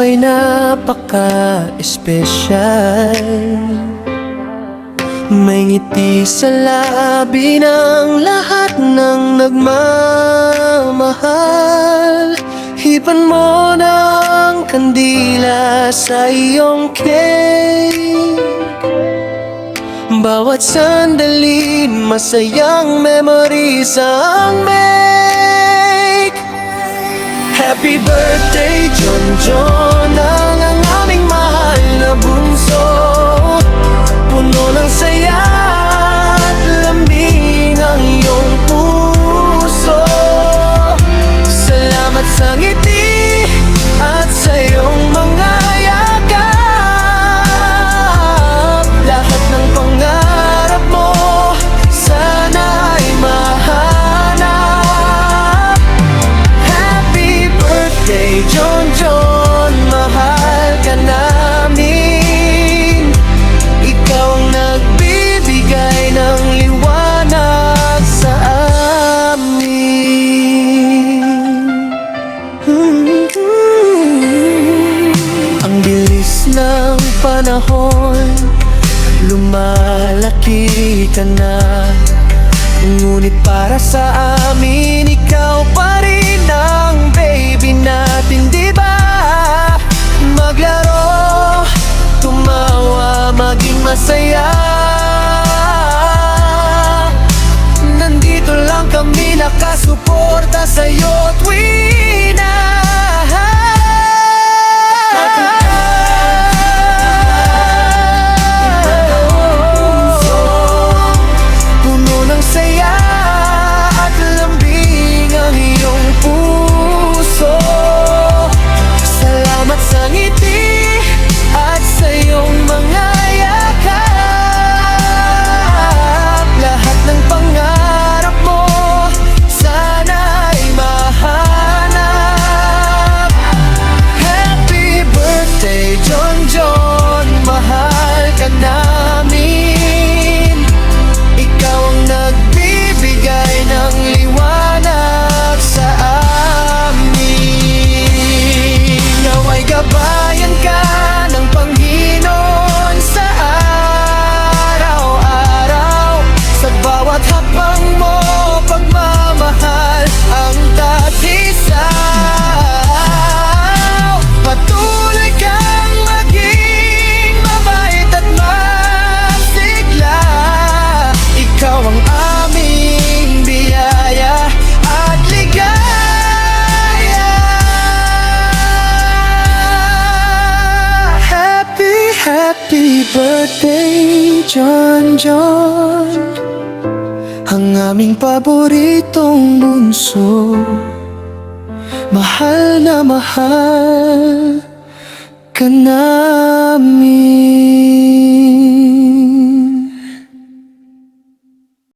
ay napaka-espesyal. May ngiti sa labi ng lahat ng nagmamahal. Hipan mo ng kandila sa iyong cake. Bawat sandali, masayang memories ang make. Happy birthday, John John, ang aming mahal na bunso. Puno ng saya at lambing ang iyong puso. Salamat sa ngiti at sa iyong mga yakap. Lahat ng pangarap mo sana ay mahanap. Happy birthday, John John, mahal ka namin. Ikaw ang nagbibigay ng liwanag sa amin. Ang bilis ng panahon, lumalaki ka na. Ngunit para sa amin, ikaw pa rin ang baby natin, di ba? Maglaro, tumawa, maging masaya. Nandito lang kami nakasuporta sa'yo tuwing na puno ng saya at lambing ang iyong puso. Salamat sa ngiti at sa iyong mga yakap. Lahat ng pangarap mo sana ay mahanap. Happy birthday, John John, mahal ka namin. Ikaw ang nagbibigay ng liwanag sa amin. Nawa'y gabayan ka ng Panginoon sa araw-araw. Sa bawat hakbang mo, pagmamahal ang tatisaw. Patuloy kang maging mabait at masigla. Ikaw ang aming biyaya at ligaya. Happy, happy birthday, John John, ang aming paboritong bunso. Mahal na mahal ka namin.